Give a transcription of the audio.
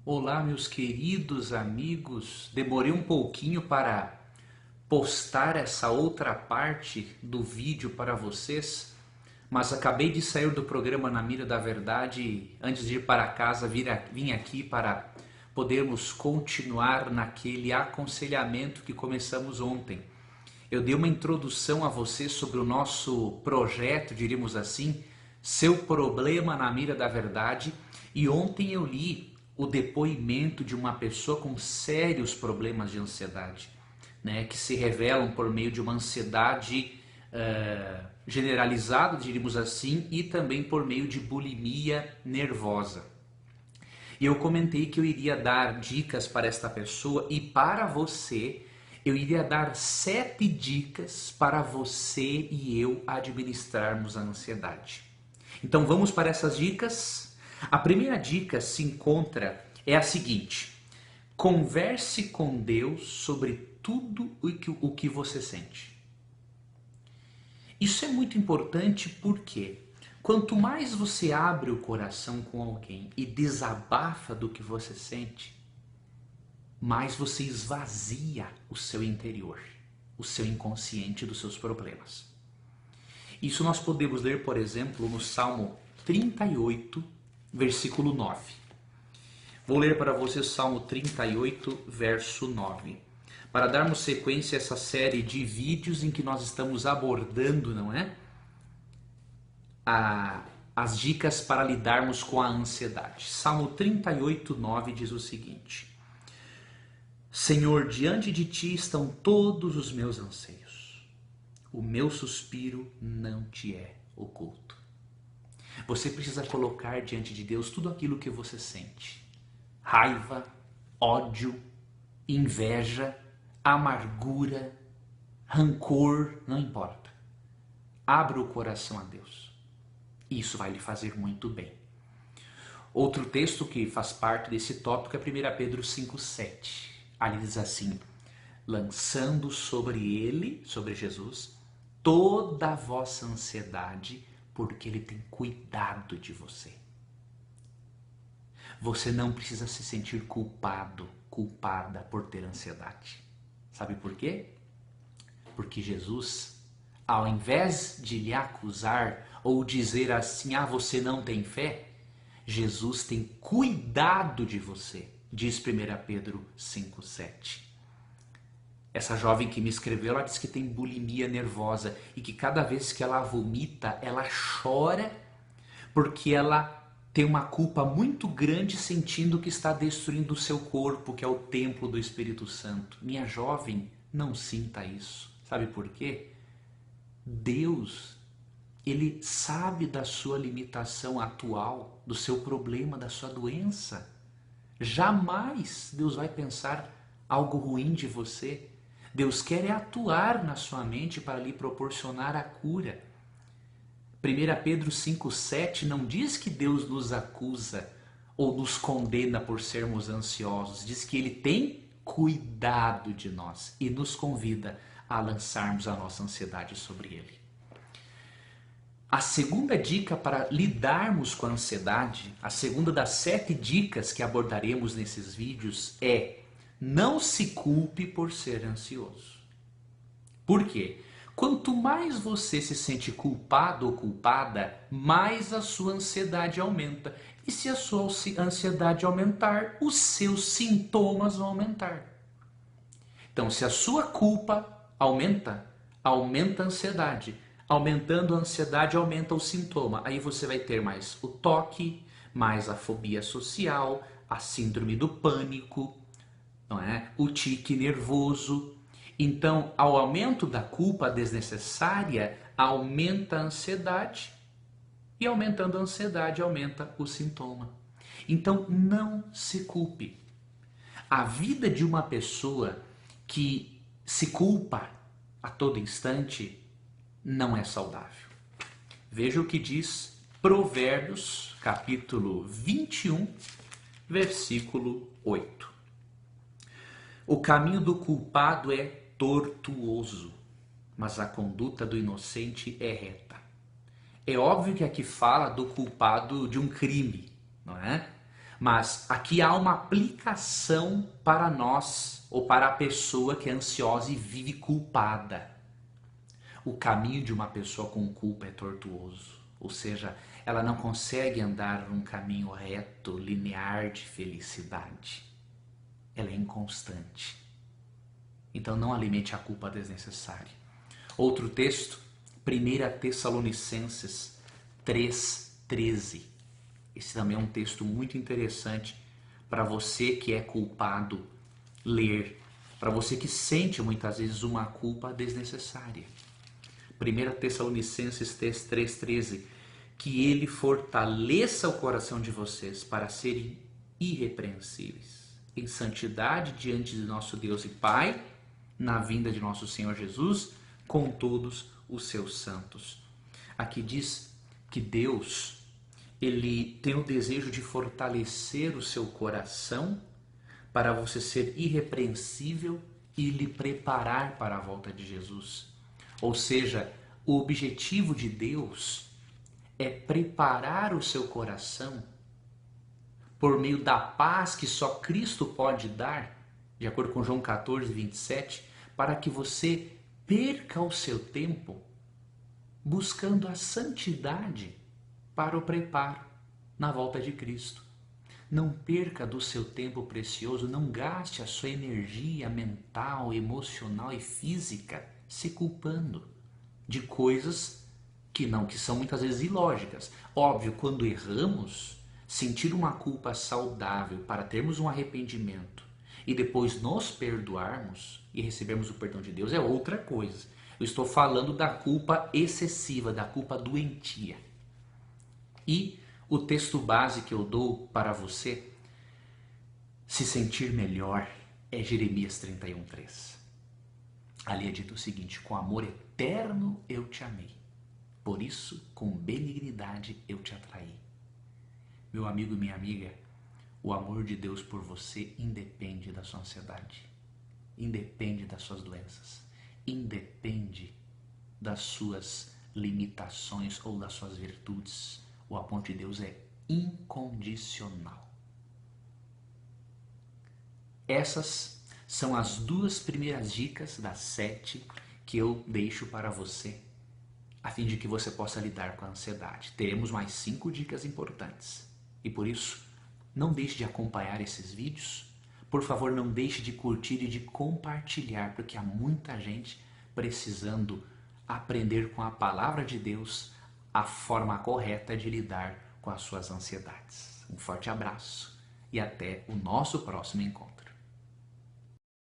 Olá, meus queridos amigos. Demorei um pouquinho para postar essa outra parte do vídeo para vocês, mas acabei de sair do programa Na Mira da Verdade e antes de ir para casa vim aqui para podermos continuar naquele aconselhamento que começamos ontem. Eu dei uma introdução a você sobre o nosso projeto, diríamos assim, Seu Problema na Mira da Verdade, e ontem eu li o depoimento de uma pessoa com sérios problemas de ansiedade, né, que se revelam por meio de uma ansiedade generalizada, diríamos assim, e também por meio de bulimia nervosa. E eu comentei que eu iria dar dicas para esta pessoa e para você. Eu iria dar 7 dicas para você e eu administrarmos a ansiedade. Então vamos para essas dicas. A primeira dica é a seguinte: converse com Deus sobre tudo o que você sente. Isso é muito importante porque quanto mais você abre o coração com alguém e desabafa do que você sente, mais você esvazia o seu interior, o seu inconsciente dos seus problemas. Isso nós podemos ler, por exemplo, no Salmo 38, versículo 9. Vou ler para você o Salmo 38, verso 9. Para darmos sequência a essa série de vídeos em que nós estamos abordando, não é? As dicas para lidarmos com a ansiedade. Salmo 38, 9 diz o seguinte: Senhor, diante de ti estão todos os meus anseios. O meu suspiro não te é oculto. Você precisa colocar diante de Deus tudo aquilo que você sente. Raiva, ódio, inveja, amargura, rancor, não importa. Abra o coração a Deus. Isso vai lhe fazer muito bem. Outro texto que faz parte desse tópico é 1 Pedro 5,7. Ali diz assim: lançando sobre ele, sobre Jesus, toda a vossa ansiedade, porque ele tem cuidado de você. Você não precisa se sentir culpado, culpada por ter ansiedade. Sabe por quê? Porque Jesus, ao invés de lhe acusar ou dizer assim, você não tem fé, Jesus tem cuidado de você, diz 1 Pedro 5,7. Essa jovem que me escreveu, ela diz que tem bulimia nervosa e que cada vez que ela vomita, ela chora porque ela tem uma culpa muito grande sentindo que está destruindo o seu corpo, que é o templo do Espírito Santo. Minha jovem, não sinta isso. Sabe por quê? Deus, Ele sabe da sua limitação atual, do seu problema, da sua doença. Jamais Deus vai pensar algo ruim de você. Deus quer atuar na sua mente para lhe proporcionar a cura. 1 Pedro 5,7 não diz que Deus nos acusa ou nos condena por sermos ansiosos. Diz que Ele tem cuidado de nós e nos convida a lançarmos a nossa ansiedade sobre Ele. A segunda dica para lidarmos com a ansiedade, a segunda das 7 dicas que abordaremos nesses vídeos é: não se culpe por ser ansioso. Por quê? Quanto mais você se sente culpado ou culpada, mais a sua ansiedade aumenta. E se a sua ansiedade aumentar, os seus sintomas vão aumentar. Então, se a sua culpa aumenta, aumenta a ansiedade. Aumentando a ansiedade, aumenta o sintoma. Aí você vai ter mais o toque, mais a fobia social, a síndrome do pânico, não é? O tique nervoso. Então, ao aumento da culpa desnecessária, aumenta a ansiedade e aumentando a ansiedade, aumenta o sintoma. Então, não se culpe. A vida de uma pessoa que se culpa a todo instante não é saudável. Veja o que diz Provérbios, capítulo 21, versículo 8. O caminho do culpado é tortuoso, mas a conduta do inocente é reta. É óbvio que aqui fala do culpado de um crime, não é? Mas aqui há uma aplicação para nós, ou para a pessoa que é ansiosa e vive culpada. O caminho de uma pessoa com culpa é tortuoso, ou seja, ela não consegue andar num caminho reto, linear de felicidade. Ela é inconstante. Então não alimente a culpa desnecessária. Outro texto, 1 Tessalonicenses 3,13. Esse também é um texto muito interessante para você que é culpado ler, para você que sente muitas vezes uma culpa desnecessária. 1 Tessalonicenses 3,13. Que ele fortaleça o coração de vocês para serem irrepreensíveis, em santidade diante de nosso Deus e Pai, na vinda de nosso Senhor Jesus, com todos os seus santos. Aqui diz que Deus, ele tem o desejo de fortalecer o seu coração para você ser irrepreensível e lhe preparar para a volta de Jesus. Ou seja, o objetivo de Deus é preparar o seu coração por meio da paz que só Cristo pode dar, de acordo com João 14, 27, para que você perca o seu tempo buscando a santidade para o preparo na volta de Cristo. Não perca do seu tempo precioso, não gaste a sua energia mental, emocional e física se culpando de coisas que são muitas vezes ilógicas. Óbvio, quando erramos, sentir uma culpa saudável para termos um arrependimento e depois nos perdoarmos e recebermos o perdão de Deus é outra coisa. Eu estou falando da culpa excessiva, da culpa doentia. E o texto base que eu dou para você se sentir melhor é Jeremias 31:3. Ali é dito o seguinte: com amor eterno eu te amei, por isso com benignidade eu te atraí. Meu amigo e minha amiga, o amor de Deus por você independe da sua ansiedade, independe das suas doenças, independe das suas limitações ou das suas virtudes. O amor de Deus é incondicional. Essas são as 2 primeiras dicas das 7 que eu deixo para você, a fim de que você possa lidar com a ansiedade. Teremos mais 5 dicas importantes. E por isso, não deixe de acompanhar esses vídeos. Por favor, não deixe de curtir e de compartilhar, porque há muita gente precisando aprender com a palavra de Deus a forma correta de lidar com as suas ansiedades. Um forte abraço e até o nosso próximo encontro.